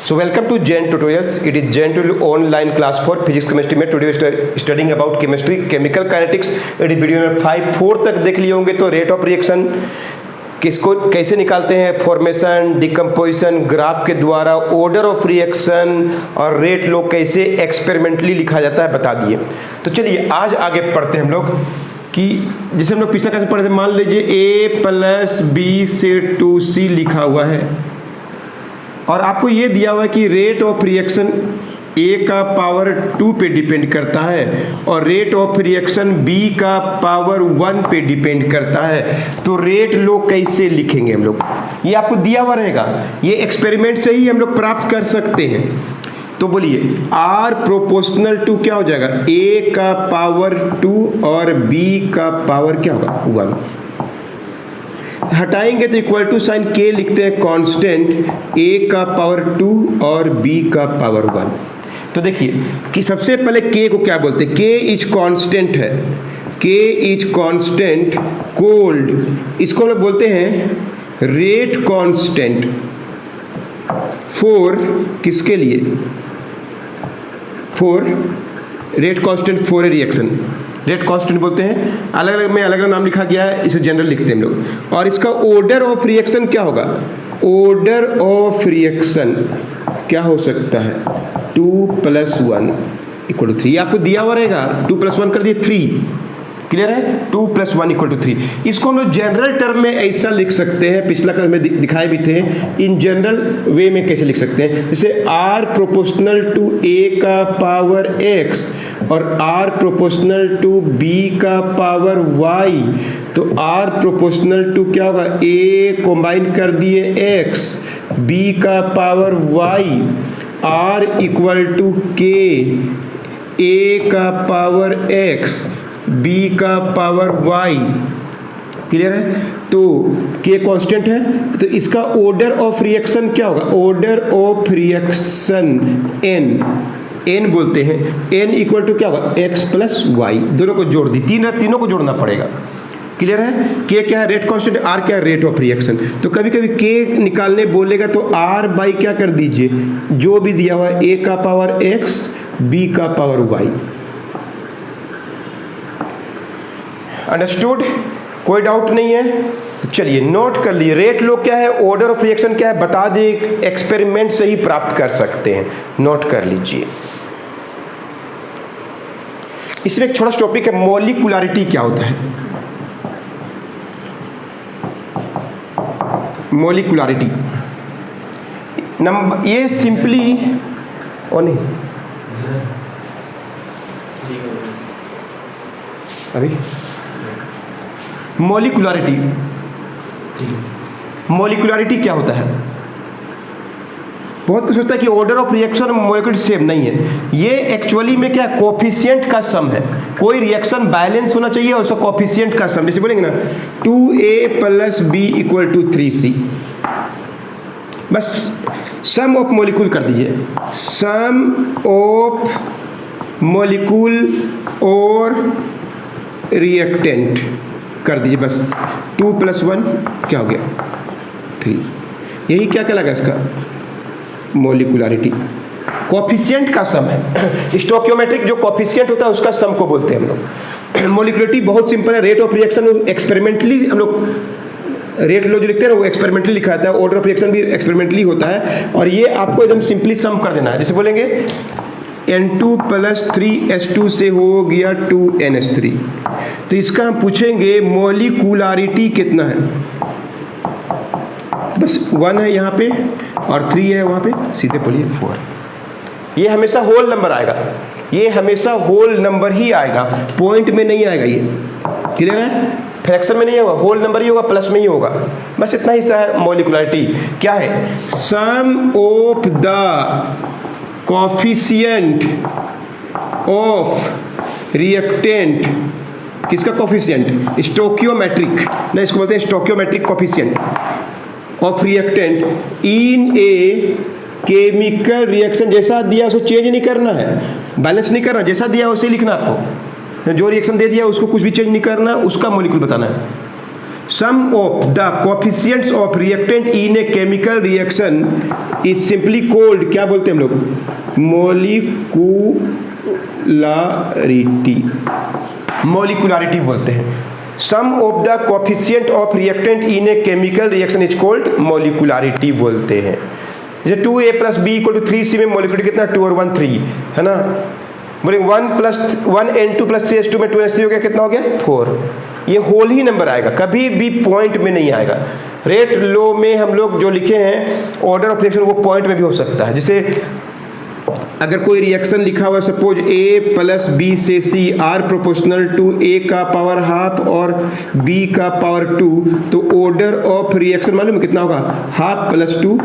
So welcome to Jen Tutorials. It is Jen Tutorial online class for physics chemistry में today studying about chemistry chemical kinetics. यदि video में 5-4 तक देख लिए होंगे तो रेट ऑफ रिएक्शन किसको कैसे निकालते हैं, फॉर्मेशन, डिकम्पोजिशन, ग्राफ के द्वारा, ऑर्डर ऑफ रिएक्शन और रेट लो कैसे एक्सपेरिमेंटली लिखा जाता है बता दिए। तो चलिए आज आगे पढ़ते हैं हम लोग कि जैसे हम लोग पिछला क्लास में पढ़े थे, मान लीजिए a प्लस बी से 2c लिखा हुआ है और आपको ये दिया हुआ है कि रेट ऑफ रिएक्शन a का पावर 2 पे डिपेंड करता है और रेट ऑफ रिएक्शन b का पावर 1 पे डिपेंड करता है। तो रेट लो कैसे लिखेंगे हम लोग, ये आपको दिया हुआ रहेगा, ये एक्सपेरिमेंट से ही हम लोग प्राप्त कर सकते हैं। तो बोलिए r प्रोपोर्शनल टू क्या हो जाएगा, a का पावर 2 और b का पावर क्या होगा 1। हटाएंगे तो इक्वल टू साइन k लिखते हैं कांस्टेंट, a का पावर 2 और b का पावर 1। तो देखिए कि सबसे पहले k को क्या बोलते हैं, k इज कांस्टेंट है, k इज कांस्टेंट कोल्ड, इसको हम लोग बोलते हैं रेट कांस्टेंट फॉर किसके लिए, for rate constant for a reaction. Rate constant बोलते हैं, अलग अलग में अलग अलग नाम लिखा गया है, इसे जनरल लिखते हैं हम लोग। और इसका ऑर्डर ऑफ रिएक्शन क्या होगा, ऑर्डर ऑफ रिएक्शन क्या हो सकता है 2 + 1 = 3। आपको दिया हुआ रहेगा 2 + 1 कर दिए 3, क्लियर है, 2 + 1 = 3। इसको हम लोग जनरल टर्म में ऐसा लिख सकते हैं, पिछला क्लास में दिखाए भी थे, इन जनरल वे में कैसे लिख सकते हैं, जैसे r प्रोपोर्शनल टू a का पावर x और r प्रोपोर्शनल टू b का पावर y। तो r प्रोपोर्शनल टू क्या होगा, a कंबाइन कर दिए x, b का power y, r = k, a का पावर x, b का पावर y, क्लियर है। तो k कांस्टेंट है, तो इसका ऑर्डर ऑफ रिएक्शन क्या होगा, ऑर्डर ऑफ रिएक्शन n बोलते हैं, n = क्या होगा x + y, दोनों को जोड़ दी, तीनों को जोड़ना पड़ेगा, क्लियर है। k क्या है, रेट कांस्टेंट, r क्या है, रेट ऑफ रिएक्शन। तो कभी कभी k निकालने बोलेगा तो r बाई क्या कर दीजिए, जो भी दिया हुआ है a का पावर x, b का पावर y। अंडरस्टूड, कोई डाउट नहीं है। चलिए नोट कर लिए, रेट लो क्या है, ऑर्डर ऑफ रिएक्शन क्या है बता दे, एक्सपेरिमेंट से ही प्राप्त कर सकते हैं, नोट कर लीजिए। इसमें एक छोटा सा टॉपिक है, मॉलिक्यूलरिटी क्या होता है। मॉलिक्यूलरिटी नंबर, ये सिंपली और नहीं अभी मॉलिक्यूलरिटी क्या होता है। बहुत कुछ सोचता है कि order of reaction molecular same नहीं है, ये एक्चुअली में क्या कोफिशिएंट का सम है। कोई रिएक्शन बैलेंस होना चाहिए और उसका कोफिशिएंट का सम, जैसे बोलेंगे ना 2a + b = 3c, बस सम ऑफ मॉलिक्यूल कर दीजिए, सम ऑफ मॉलिक्यूल और रिएक्टेंट कर दीजिए, बस 2 + 1 क्या हो गया 3। यही क्या कहलाएगा इसका मॉलिक्यूलरिटी, कोफिशिएंट का सम है। स्टोकियोमेट्रिक जो कोफिशिएंट होता है उसका सम को बोलते हैं हम लोग। मॉलिक्यूलरिटी बहुत सिंपल है, रेट ऑफ रिएक्शन एक्सपेरिमेंटली हम लोग रेट लो जो लिखते हैं ना वो एक्सपेरिमेंटली लिखा जाता है, ऑर्डर ऑफ रिएक्शन भी एक्सपेरिमेंटली होता है। और ये आपको एकदम सिंपली सम कर देना है, जैसे बोलेंगे N2 + 3H2 से हो गया 2NH3। तो इसका हम पूछेंगे मॉलिक्यूलरिटी कितना है, बस 1 है यहाँ पे और 3 है वहाँ पे, सीधे बोलिए 4। ये हमेशा होल नंबर आएगा, ये हमेशा होल नंबर ही आएगा, पॉइंट में नहीं आएगा, ये क्लियर है, फ्रैक्शन में नहीं होगा, होल नंबर ही होगा, प्लस में ही होगा, बस इतना ही सा है। मॉलिक्यूलरिटी क्या है, sum of the coefficient of reactant, किसका कोफिशिएंट, स्टोकियोमेट्रिक ना, इसको बोलते हैं stoichiometric coefficient of reactant in a chemical reaction. जैसा दिया उसको चेंज नहीं करना है, बैलेंस नहीं करना, जैसा दिया वैसे ही लिखना आपको, जो रिएक्शन दे दिया उसको कुछ भी चेंज नहीं करना, उसका मॉलिक्यूल बताना है। sum of the coefficients of reactant in a chemical reaction is simply called, क्या बोलते हैं हम लोग, मोलिकुलरिटी, मोलिकुलरिटी बोलते हैं। Sum of the coefficient of reactant in a chemical reaction is called molecularity बोलते हैं। जैसे 2a + b = 3c में मोलिकुलरिटी कितना, 2 और 1 3 है ना। बोले 1 + 1n2 + 3s2 में 2n3 हो गया, कितना हो गया 4। ये होल ही नंबर आएगा, कभी भी पॉइंट में नहीं आएगा। रेट लो में हम लोग जो लिखे हैं ऑर्डर ऑफ रिएक्शन वो पॉइंट में भी हो सकता है। जैसे अगर कोई रिएक्शन लिखा हुआ सपोज a + b से c are proportional to a का पावर हाफ और b का पावर 2, तो ऑर्डर ऑफ रिएक्शन मालूम कितना होगा, हाफ + 2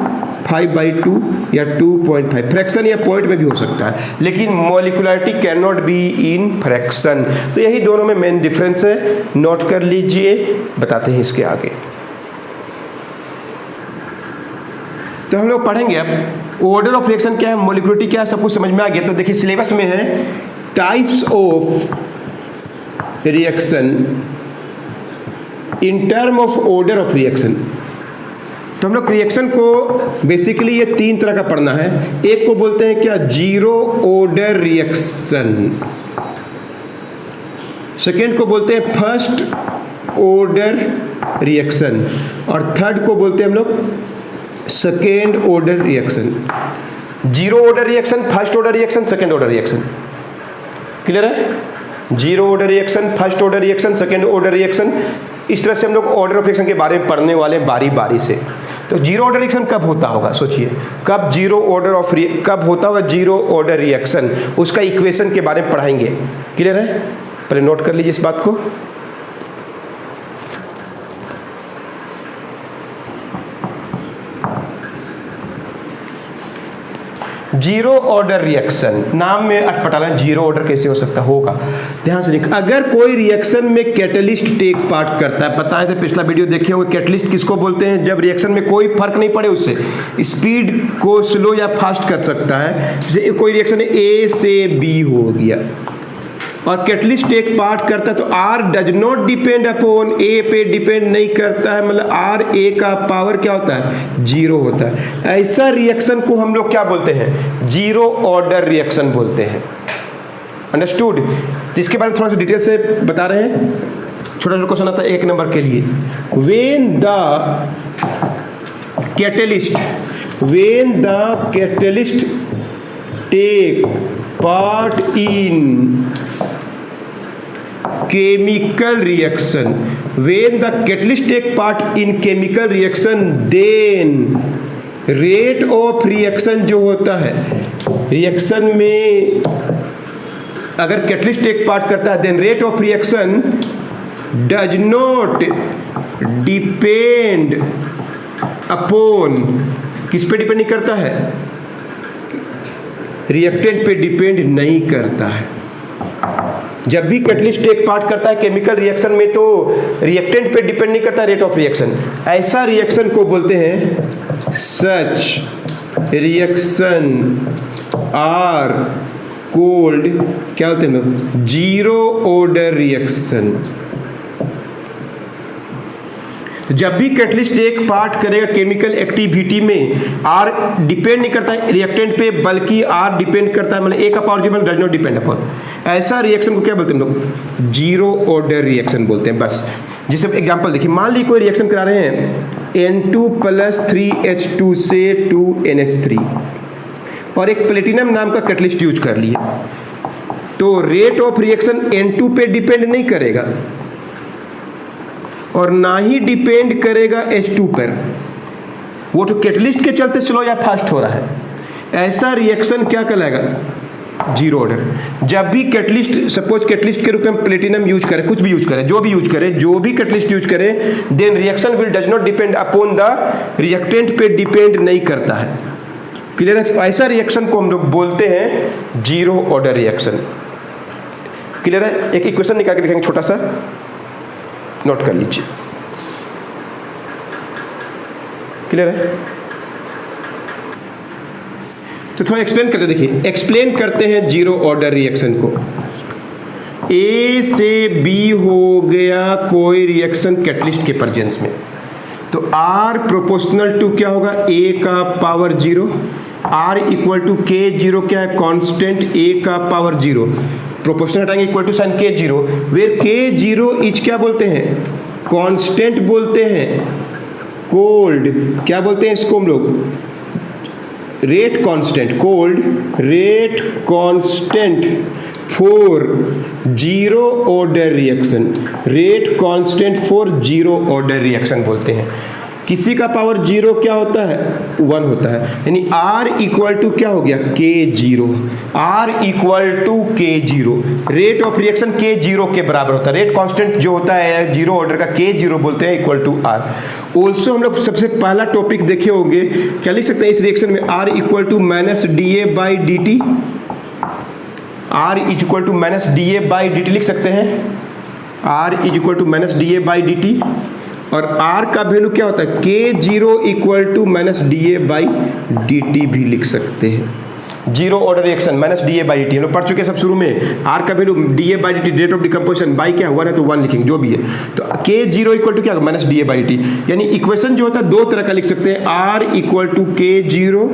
5/2 या 2.5। फ्रैक्शन या पॉइंट में भी हो सकता है, लेकिन molecularity can not be in fraction. तो यही दोनों में मेन डिफरेंस है, नोट कर लीजिए, बताते हैं इसके आगे। तो हम लोग पढ़ेंगे अब ऑर्डर ऑफ रिएक्शन क्या है, मॉलिक्यूलरिटी क्या है, सब कुछ समझ में आ गया। तो देखिए सिलेबस में है types of reaction in term of order of reaction. तो हम लोग रिएक्शन को बेसिकली ये 3 तरह का पढ़ना है। एक को बोलते हैं क्या, जीरो ऑर्डर रिएक्शन। सेकेंड को बोलते हैं फर्स्ट ऑर्डर रिएक्शन, और थर्ड को बोलते हैं हम लोग second order reaction. Zero order reaction, first order reaction, second order reaction. Clear है? Zero order reaction, first order reaction, second order reaction, इस तरह से हम लोग ऑर्डर ऑफ रिएक्शन के बारे में पढ़ने वाले हैं बारी बारी से। तो जीरो ऑर्डर रिएक्शन कब होता होगा, सोचिए कब जीरो ऑर्डर ऑफ कब होता होगा जीरो ऑर्डर रिएक्शन, उसका इक्वेशन के बारे में पढ़ाएंगे। क्लियर है? पहले नोट कर लीजिए इस बात को। जीरो ऑर्डर रिएक्शन, नाम में अटपटाला, जीरो ऑर्डर कैसे हो सकता होगा, ध्यान से देख। अगर कोई रिएक्शन में कैटलिस्ट टेक पार्ट करता है, पता है तो पिछला वीडियो देखे होंगे, कैटलिस्ट किसको बोलते हैं, जब रिएक्शन में कोई फर्क नहीं पड़े उससे स्पीड को स्लो या फास्ट कर सकता है। जैसे कोई रिएक्शन ए से बी हो गया और कैटलिस्ट टेक पार्ट करता है, तो R does not depend upon A पे डिपेंड नहीं करता है, मतलब आर ए का पावर क्या होता है, जीरो होता है। ऐसा रिएक्शन को हम लोग क्या बोलते हैं, जीरो ऑर्डर रिएक्शन बोलते हैं। अंडरस्टूड? इसके बारे में थोड़ा सा डिटेल से बता रहे हैं। छोटा छोटा क्वेश्चन आता है 1 नंबर के लिए। When the catalyst take part in chemical reaction, when the catalyst take part in chemical reaction, then rate of reaction जो होता है रिएक्शन में, अगर कैटलिस्ट टेक पार्ट करता है, then rate of reaction does not depend upon, किस पे depend नहीं करता है, रिएक्टेंट पे डिपेंड नहीं करता है। जब भी कैटलिस्ट टेक पार्ट करता है केमिकल रिएक्शन में, तो रिएक्टेंट पे डिपेंड नहीं करता रेट ऑफ रिएक्शन। ऐसा रिएक्शन को बोलते हैं, सच रिएक्शन आर कॉल्ड, क्या बोलते हैं, जीरो ऑर्डर रिएक्शन। तो जब भी कैटलिस्ट टेक पार्ट करेगा केमिकल एक्टिविटी में, आर डिपेंड नहीं करता है रिएक्टेंट पे, बल्कि आर डिपेंड करता है, मतलब ए का पावर जीवन डज नॉट डिपेंड अपॉन। ऐसा रिएक्शन को क्या बोलते हैं हम लोग, जीरो ऑर्डर रिएक्शन बोलते हैं। बस जैसे एग्जांपल देखिए, मान लीजिए कोई रिएक्शन करा रहे हैं N2 + 3H2 से 2NH3 और एक प्लेटिनम नाम का कैटलिस्ट यूज कर लिए, तो रेट ऑफ रिएक्शन N2 पे डिपेंड नहीं करेगा और ना ही डिपेंड करेगा H2 पर, वो तो कैटलिस्ट के चलते स्लो या फास्ट हो रहा है। ऐसा रिएक्शन क्या कहलाएगा, जीरो ऑर्डर। जब भी कैटलिस्ट, सपोज कैटलिस्ट के रूप में प्लेटिनम यूज करें, कुछ भी यूज करें, जो भी कैटलिस्ट यूज करें, then reaction will does not depend upon the reactant पे डिपेंड नहीं करता है। क्लियर है? ऐसा रिएक्शन को हम लोग बोलते हैं जीरो ऑर्डर रिएक्शन। क्लियर है? एक इक्वेशन निकाल के दिखाएंगे, छोटा सा नोट कर लीजिए। क्लियर है? तो थोड़ा एक्सप्लेन करते, देखिए एक्सप्लेन करते हैं जीरो ऑर्डर रिएक्शन को। ए से बी हो गया कोई रिएक्शन कैटलिस्ट के प्रेजेंस में, तो R प्रोपोर्शनल टू क्या होगा, A का power 0, R equal to K0 क्या है, कांस्टेंट A का पावर 0, प्रोपोर्शनल हटाएंगे equal to sign K0, where K0 each क्या बोलते हैं, कांस्टेंट बोलते हैं, कोल्ड क्या बोलते हैं इसको हम लोग, rate constant, cold rate constant for zero order reaction, rate constant for zero order reaction बोलते हैं। किसी का पावर 0 क्या होता है, 1 होता है, यानी R इक्वल टू क्या हो गया, K0, R equal to K0, rate of reaction K0 के बराबर होता है, रेट कांस्टेंट जो होता है जीरो ऑर्डर का K0 बोलते हैं इक्वल टू R। ऑल्सो हम लोग सबसे पहला टॉपिक देखे होंगे, क्या लिख सकते हैं इस रिएक्शन में, R equal to minus DA/dt, R is equal to minus DA/dt लिख सकते हैं, R is equal to minus DA/dt, और R का वैल्यू क्या होता है, K0 equal to minus DA/dt भी लिख सकते हैं। Zero order reaction minus DA/dt हम लोग पढ़ चुके हैं सब शुरू में, R का value DA/dt rate of decomposition by क्या 1 है तो 1 लिखेंगे जो भी है, तो K0 इक्वल टू क्या माइनस DA/dt, यानी इक्वेशन जो होता है दो तरह का लिख सकते हैं, R इक्वल टू K0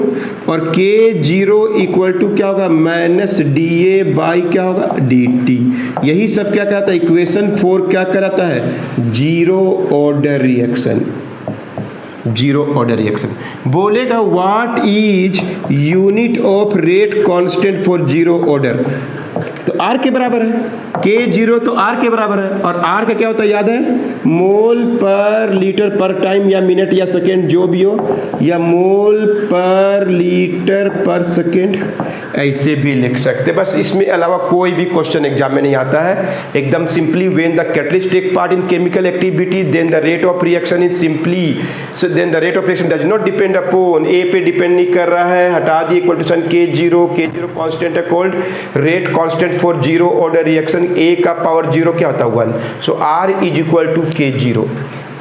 और K0 इक्वल टू क्या होगा माइनस DA/ क्या होगा dt। यही सब क्या कहता है, इक्वेशन 4 क्या कहता है, zero order reaction, zero order reaction. बोलेगा what is unit of rate constant for zero order, तो R के बराबर है, K0 तो R के बराबर है, और R का क्या होता है याद है, मोल पर लीटर पर टाइम या मिनट या सेकेंड जो भी हो, या मोल पर लीटर पर सेकेंड, ऐसे भी लिख सकते। बस इसमें अलावा कोई भी क्वेश्चन एग्जाम में नहीं आता है, एकदम simply when the catalyst take part in chemical activity then the rate of reaction is simply, so then the rate of reaction does not depend upon, A पे डिपेंड नहीं कर रहा है, हटा दिए equal to sign K0 constant है, called rate constant for zero order reaction, A का power 0 क्या होता है 1, so R is equal to K0,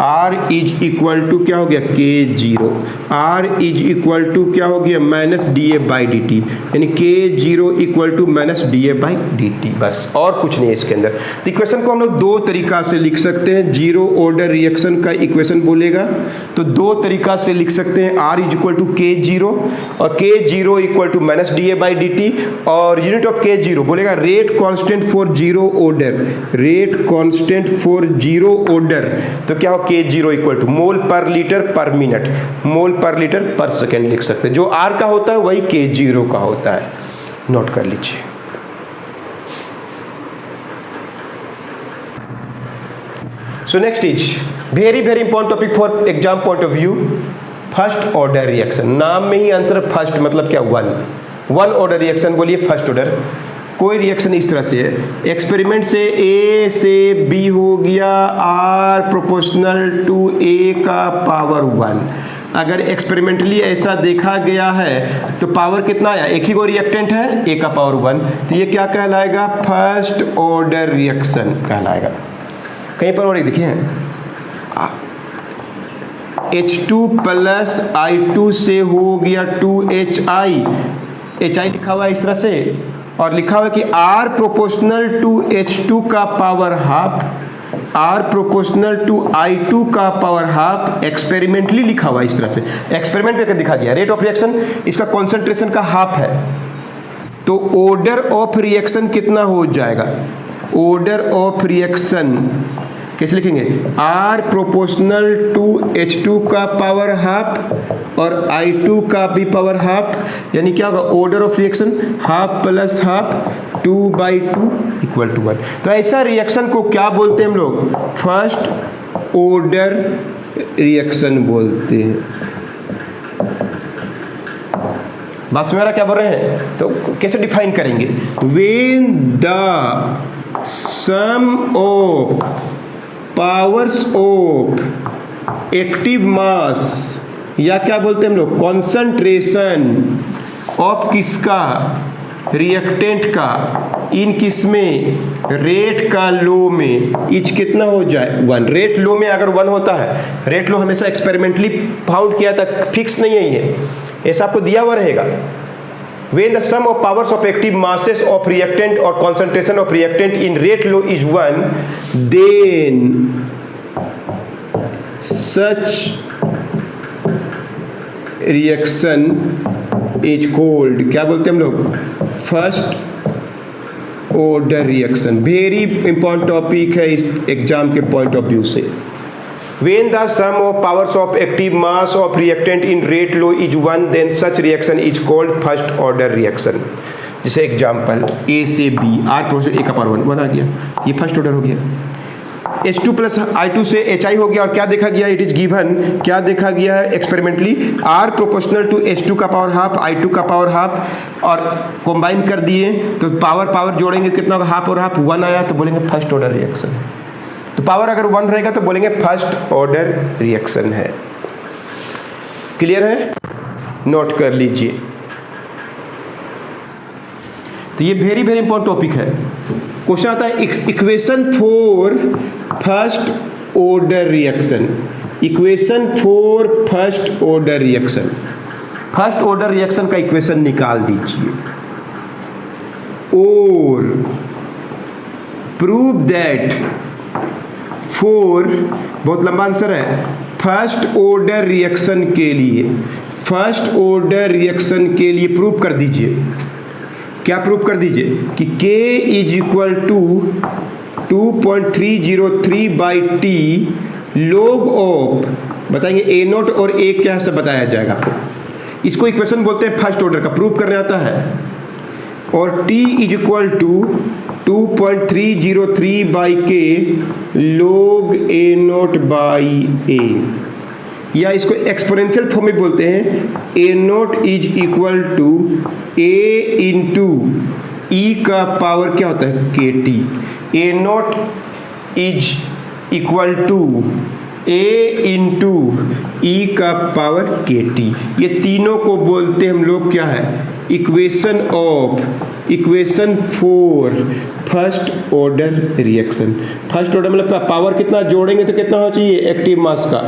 R is equal to क्या हो गया K0, R is equal to क्या हो गया माइनस DA/dt, यानी K0 equal to minus DA/dt, बस और कुछ नहीं है इसके अंदर। तो इक्वेशन को हम लोग दो तरीका से लिख सकते हैं, जीरो ऑर्डर रिएक्शन का इक्वेशन बोलेगा तो दो तरीका से लिख सकते हैं, R is equal to K0 और K0 equal to minus DA/dt, और यूनिट ऑफ K0 बोलेगा rate constant for zero order, rate constant for zero order, तो क्या हो K0 इक्वल टू मोल पर लीटर पर मिनट, मोल पर लीटर पर सेकेंड लिख सकते हैं, जो R का होता है वही K0 का होता है, नोट कर लीजिए। So next is very very important topic for exam point of view, first order reaction. नाम में ही आंसर फर्स्ट मतलब क्या, वन ऑर्डर रिएक्शन, बोलिए फर्स्ट ऑर्डर। कोई रिएक्शन इस तरह से है, एक्सपेरिमेंट से A से B हो गया R प्रोपोर्शनल टू A का पावर 1, अगर एक्सपेरिमेंटली ऐसा देखा गया है तो पावर कितना आया, एक ही को रिएक्टेंट है A का पावर 1, तो ये क्या कहलाएगा, फर्स्ट ऑर्डर रिएक्शन कहलाएगा। कहीं पर और एक देखिए H2 प्लस I2 से हो गया 2HI, HI लिखा हुआ है इस तरह से, और लिखा हुआ है कि R प्रोपोर्शनल टू H2 का power half, R proportional to I2 का पावर हाफ, एक्सपेरिमेंटली लिखा हुआ है इस तरह से, एक्सपेरिमेंट करके दिखा गया, रेट ऑफ रिएक्शन इसका कॉन्सेंट्रेशन का हाफ है, तो ऑर्डर ऑफ रिएक्शन कितना हो जाएगा, ऑर्डर ऑफ रिएक्शन कैसे लिखेंगे, R प्रोपोर्शनल टू H2 का पावर हाफ और I2 का भी पावर हाफ, यानी क्या होगा, order of reaction half plus half 2/2 equal to 1। तो ऐसा रिएक्शन को क्या बोलते हैं हम लोग, फर्स्ट ऑर्डर रिएक्शन बोलते हैं। बात समझ रहा क्या बोल रहे हैं, तो कैसे डिफाइन करेंगे, when the sum of powers of active mass, या क्या बोलते हैं हम लोग, कॉन्सेंट्रेशन ऑफ किसका, रिएक्टेंट का, इन किसमें, रेट का लो में, इच कितना हो जाए 1, रेट लो में अगर 1 होता है, रेट लो हमेशा एक्सपेरिमेंटली फाउंड किया था, फिक्स नहीं है ये, ऐसा आपको दिया हुआ रहेगा, when the sum of powers of active masses of reactant और concentration of reactant in rate law is 1, then such reaction is called, क्या बोलते हैं हम लोग, first order reaction. Very important topic है इस एग्जाम के पॉइंट ऑफ व्यू से। When the sum of powers of active mass of reactant in rate law is 1, then such reaction is called first order reaction। जैसे example A से B, R process A का power 1 आ गया, ये first order हो गया। H2 plus I2 से HI हो गया, और क्या देखा गया, इट इज गिवन, क्या देखा गया है experimentally, R proportional to H2 का पावर हाफ, I2 का पावर हाफ, और कंबाइन कर दिए तो पावर जोड़ेंगे कितना होगा, हाफ और हाफ 1 आया, तो बोलेंगे फर्स्ट ऑर्डर रिएक्शन। तो पावर अगर 1 रहेगा तो बोलेंगे फर्स्ट ऑर्डर रिएक्शन है। क्लियर है, नोट कर लीजिए। तो ये वेरी वेरी इंपॉर्टेंट टॉपिक है। क्वेश्चन आता है equation for first order reaction, equation for first order reaction, first order reaction का इक्वेशन निकाल दीजिए। और प्रूव दैट फॉर, बहुत लंबा आंसर है, फर्स्ट ऑर्डर रिएक्शन के लिए, फर्स्ट ऑर्डर रिएक्शन के लिए प्रूव कर दीजिए, क्या प्रूव कर दीजिए कि K is equal to 2.303 by T log of, बताएंगे A नोट और A क्या से बताया जाएगा आपको। इसको इक्वेशन बोलते हैं फर्स्ट ऑर्डर का, प्रूव करने आता है। और T is equal to 2.303 by K log A naught by A, या इसको एक्सपोनेंशियल फॉर्म में बोलते हैं A naught is equal to A into e का पावर क्या होता है KT। A naught is equal to A into e का पावर KT। ये तीनों को बोलते हैं हम लोग क्या है, equation of, equation for first order reaction. First order मतलब पावर कितना जोड़ेंगे तो कितना होना चाहिए, एक्टिव मास का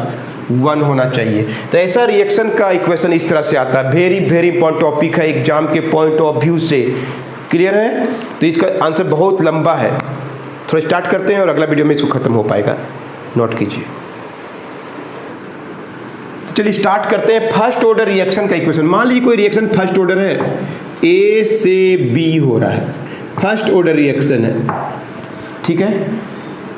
1 होना चाहिए। तो ऐसा रिएक्शन का इक्वेशन इस तरह से आता है। वेरी वेरी इंपॉर्टेंट टॉपिक है एग्जाम के पॉइंट ऑफ व्यू से। क्लियर है, तो इसका आंसर बहुत लंबा है, थोड़ा स्टार्ट करते हैं और अगला वीडियो में इसको खत्म हो पाएगा, नोट कीजिए। तो चलिए स्टार्ट करते हैं फर्स्ट ऑर्डर रिएक्शन का इक्वेशन। मान लीजिए कोई रिएक्शन फर्स्ट ऑर्डर है, A से B हो रहा है, फर्स्ट ऑर्डर रिएक्शन है, ठीक है।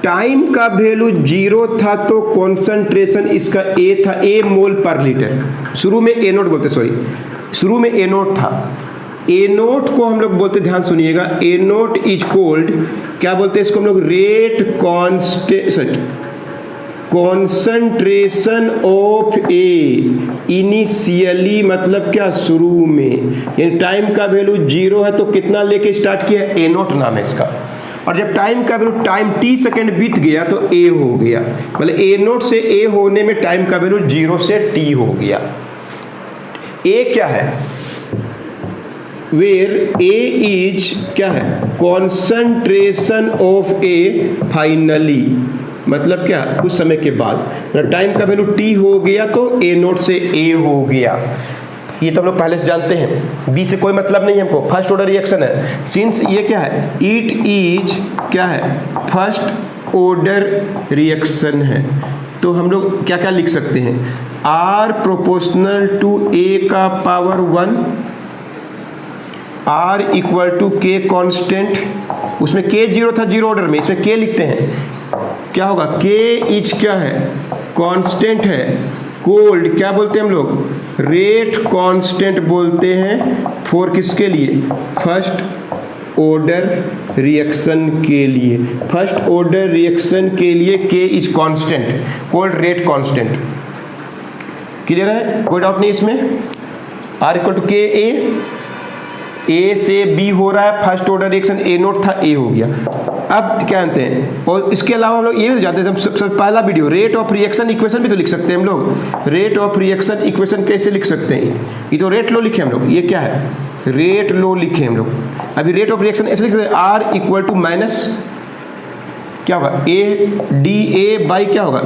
टाइम का वैल्यू 0 था तो कॉन्सेंट्रेशन इसका A था, A मोल पर लीटर। शुरू में A नोट बोलते, सॉरी शुरू में A नोट था। A नोट को हम लोग बोलते, ध्यान सुनिएगा, A नोट इज कोल्ड, क्या बोलते हैं इसको हम लोग, rate concentration of A initially, मतलब क्या, शुरू में, यानी टाइम का वैल्यू 0 है तो कितना लेके स्टार्ट किया, A नोट नाम है इसका। और जब टाइम का वैल्यू, टाइम t सेकेंड बीत गया तो A हो गया, मतलब A नोट से A होने में टाइम का वैल्यू 0 से t हो गया। A क्या है, वेयर A इज क्या है, कॉन्सेंट्रेशन ऑफ A फाइनली, मतलब क्या, उस समय के बाद टाइम का वैल्यू t हो गया तो A नोट से A हो गया। ये तो हम लोग पहले से जानते हैं, बी से कोई मतलब नहीं है हमको, फर्स्ट ऑर्डर रिएक्शन है। सिंस ये क्या है, इट इज क्या है, फर्स्ट ऑर्डर रिएक्शन है, तो हम लोग क्या क्या लिख सकते हैं, R प्रोपोर्शनल टू A का power 1, R equal to K constant, उसमें K 0 था 0 ऑर्डर में, इसमें K लिखते हैं, क्या होगा, K इज क्या है, कांस्टेंट है, कोल्ड क्या बोलते हैं हम लोग, रेट कांस्टेंट बोलते हैं, फॉर किसके लिए, फर्स्ट ऑर्डर रिएक्शन के लिए, फर्स्ट ऑर्डर रिएक्शन के लिए K is constant, cold rate constant. Clear है, कोई डाउट नहीं इसमें। R इक्वल टू के A से B हो रहा है, first order reaction A note था, A हो गया। अब क्या जानते हैं, और इसके अलावा हम लोग ये भी जानते हैं, सबसे पहला video, rate of reaction equation भी तो लिख सकते हैं हम लोग। रेट ऑफ रिएक्शन इक्वेशन कैसे लिख सकते हैं, ये तो रेट लो लिखे हम लोग, ये क्या है, रेट लो लिखे हम लोग। अभी रेट ऑफ रिएक्शन ऐसे लिख सकते हैं, R इक्वल टू माइनस क्या होगा, A डी A बाई क्या होगा,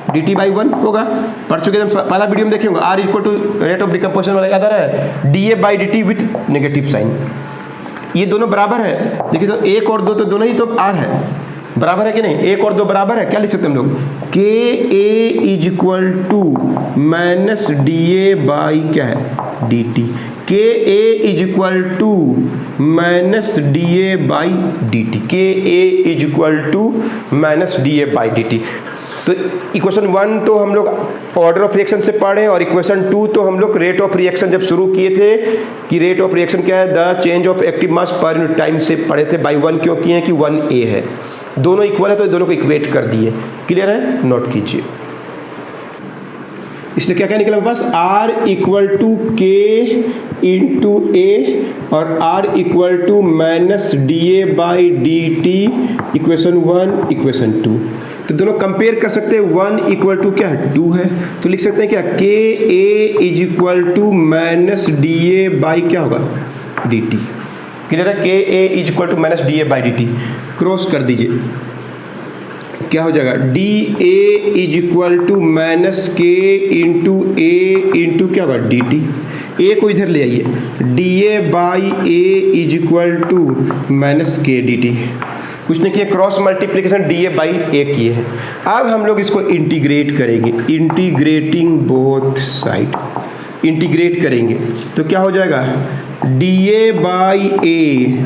dt बाई 1 होगा, पढ़ चुके थे पहला वीडियो में देखे होंगे। r equal to rate of decomposition वाला याद आ रहा है, da by dt with negative sign. ये दोनों बराबर है, देखिए तो 1 और 2 तो दोनों ही तो r है, बराबर है कि नहीं, 1 और 2 बराबर है, क्या लिख सकते हैं हम लोग, K A is equal to minus D A by क्या है D T, K A is equal to minus D A by D T, K A is equal to minus D A by D T. तो equation 1 तो हम लोग order of reaction से पढ़े, और equation 2 तो हम लोग रेट ऑफ रिएक्शन जब शुरू किए थे कि रेट ऑफ रिएक्शन क्या है, the change of active mass per unit time से पढ़े थे। बाई 1 क्यों किए हैं कि 1a है, दोनों इक्वल है तो दोनों को इक्वेट कर दिए। क्लियर है, नोट कीजिए। इसलिए क्या क्या निकला मेरे पास, r equal to K into A और r equal to minus D A by D T, equation 1 equation 2। तो दोनों कंपेयर कर सकते हैं, 1 इक्वल टू क्या है 2 है, तो लिख सकते हैं क्या, K A is equal to minus D A by क्या होगा डी टी। क्लियर है, K A is equal to minus D A by D T, cross कर दीजिए, क्या हो जाएगा, D A is equal to minus K into A into क्या होगा डी टी, ए को इधर ले आइए, D A by A is equal to minus K D T, कुछ नहीं किया, cross multiplication D A by ए किए हैं। अब हम लोग इसको इंटीग्रेट करेंगे, इंटीग्रेटिंग बोथ साइड, इंटीग्रेट करेंगे तो क्या हो जाएगा, D A by A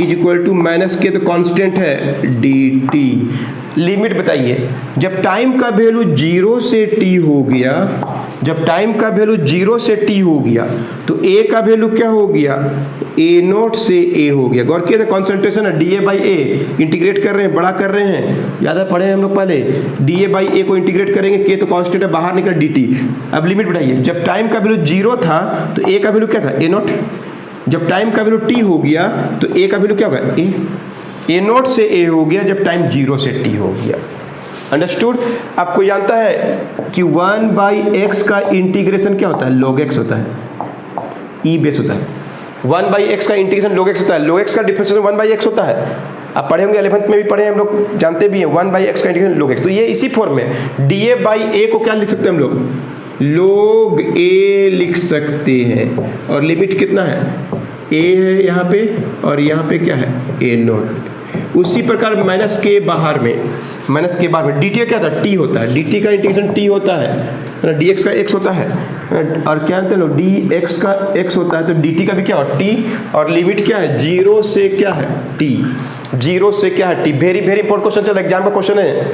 is equal to minus K, तो कांस्टेंट है डी टी। लिमिट बताइए, जब टाइम का वैल्यू 0 से t हो गया, जब टाइम का वैल्यू 0 से t हो गया तो a का वैल्यू क्या हो गया, a नोट से a हो गया। गौर किया था, कॉन्सेंट्रेशन है D A by A, integrate कर रहे हैं, बड़ा कर रहे हैं, याद है पढ़े हैं हम लोग पहले, डी ए बाई ए को इंटीग्रेट करेंगे, के तो कांस्टेंट है, बाहर निकल डी टी। अब लिमिट बताइए, जब टाइम का वैल्यू 0 था तो a का वैल्यू क्या था, a नोट, जब टाइम का वैल्यू t हो गया तो a का वैल्यू क्या होगा, a नोट से a हो गया जब टाइम 0 से t हो गया। अंडरस्टूड। आपको जानता है कि 1 बाई एक्स का इंटीग्रेशन क्या होता है, log x होता है, e बेस होता है। 1 बाई एक्स का इंटीग्रेशन log x होता है, log x का डिफरेंशिएशन 1 बाई एक्स होता है। आप पढ़े होंगे 11th में भी पढ़े हैं हम लोग, जानते भी हैं 1 बाई एक्स का इंटीग्रेशन log x। तो ये इसी फॉर्म में डी ए बाई ए को क्या लिख सकते हैं हम लोग, log a लिख सकते हैं, और लिमिट कितना है, a है यहाँ पे और यहाँ पे क्या है a नोट। उसी प्रकार माइनस के बाहर में, माइनस के बाहर में डी टी क्या था, t होता है, डी टी का इंटीग्रेशन t होता है, डी एक्स का x होता है, और क्या जानते हैं लोग, डी एक्स का x होता है, तो डी टी का भी क्या हो t, और लिमिट क्या है 0 से क्या है t, 0 से क्या है t। Very very important question, चलो एग्जाम का क्वेश्चन है।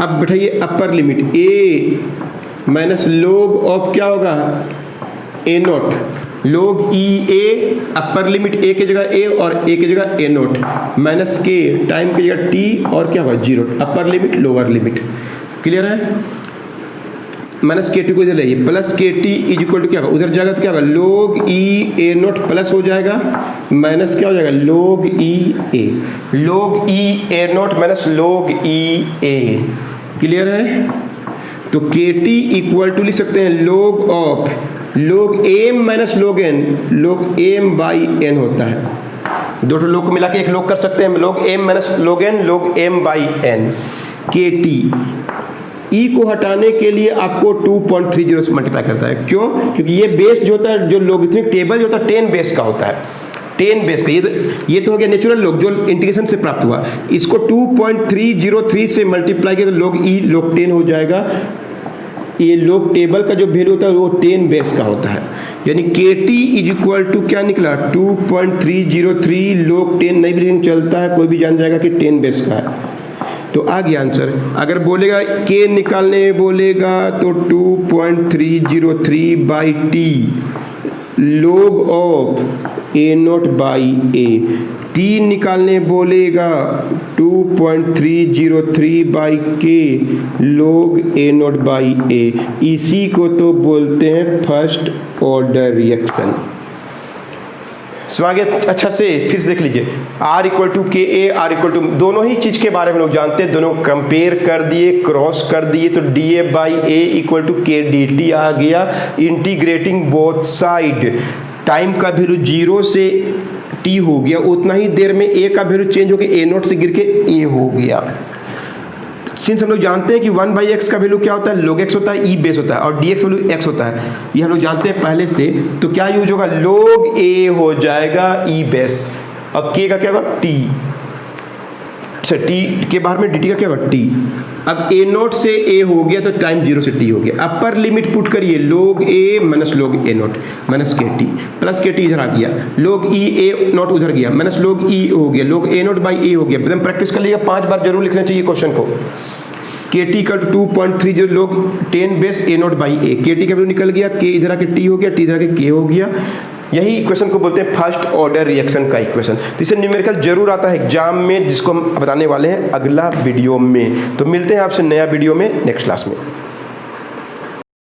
अब बैठाइए, upper limit a minus log of क्या होगा a naught, log e A, upper limit a की जगह a और a की जगह a naught, minus K time की जगह t और क्या होगा 0, upper limit lower limit. Clear है, माइनस के टी को इधर लाइए, प्लस के टी इज इक्वल टू क्या होगा, उधर जाएगा तो क्या होगा log ई ए नोट प्लस हो जाएगा, माइनस क्या हो जाएगा log ई ए, log ई ए नोट माइनस log ई ए। क्लियर है, तो के टी इक्वल टू लिख सकते हैं log of log M minus log N, log M by N होता है, दो लोग को मिला के एक लोग कर सकते हैं, log M minus log N, log M by N. K T E को हटाने के लिए आपको 2.30 से मल्टीप्लाई करता है, क्यों, क्योंकि ये बेस जो होता है, जो लॉगरिथमिक टेबल जो होता है 10 बेस का होता है, 10 बेस का। ये तो हो गया नेचुरल लॉग जो इंटीग्रेशन से प्राप्त हुआ, इसको 2.303 से मल्टीप्लाई किया तो log ई log 10 हो जाएगा। ये log टेबल का जो वैल्यू होता है वो 10 बेस का होता है, यानी के टी इज इक्वल टू क्या निकला 2.303 log 10, नहीं भी चलता है, कोई भी जान जाएगा कि 10 बेस का है। तो आ गया आंसर। अगर बोलेगा के निकालने बोलेगा तो 2.303 by T log of A note by A, T निकालने बोलेगा 2.303 by K log A note by ए। इसी को तो बोलते हैं फर्स्ट ऑर्डर रिएक्शन। स्वागत अच्छा से फिर से देख लीजिए, R इक्वल टू के ए, आर इक्वल टू, दोनों ही चीज़ के बारे में लोग जानते हैं, दोनों कंपेयर कर दिए, क्रॉस कर दिए, तो D A by A equal to K D T आ गया। इंटीग्रेटिंग बोथ साइड, टाइम का वैल्यू 0 से t हो गया, उतना ही देर में a का वैल्यू चेंज होकर a नोट से गिर के a हो गया। सिंस हम लोग जानते हैं कि 1/x का वैल्यू क्या होता है, log x होता है, e बेस होता है, और dx वैल्यू x होता है, ये हम लोग जानते हैं पहले से। तो क्या यूज होगा, log a हो जाएगा e बेस, और k का क्या होगा t, अच्छा t के बाहर में dt का क्या होगा t। अब a नोट से a हो गया तो टाइम 0 से t हो गया। अपर लिमिट पुट करिए, log a minus log a naught minus K T plus के टी इधर आ गया, log e a नोट उधर गया माइनस log e हो गया, log a naught by a हो गया। एकदम प्रैक्टिस कर लीजिएगा, 5 बार जरूर लिखना चाहिए क्वेश्चन को। के टी का 2.30 log 10 base a naught by a, के टी का वैल्यू निकल गया, के इधर आके t हो गया, t इधर आके k हो गया। यही इक्वेशन को बोलते हैं फर्स्ट ऑर्डर रिएक्शन का इक्वेशन। तो इसे न्यूमेरिकल जरूर आता है एग्जाम में, जिसको हम बताने वाले हैं अगला वीडियो में। तो मिलते हैं आपसे नया वीडियो में नेक्स्ट क्लास में।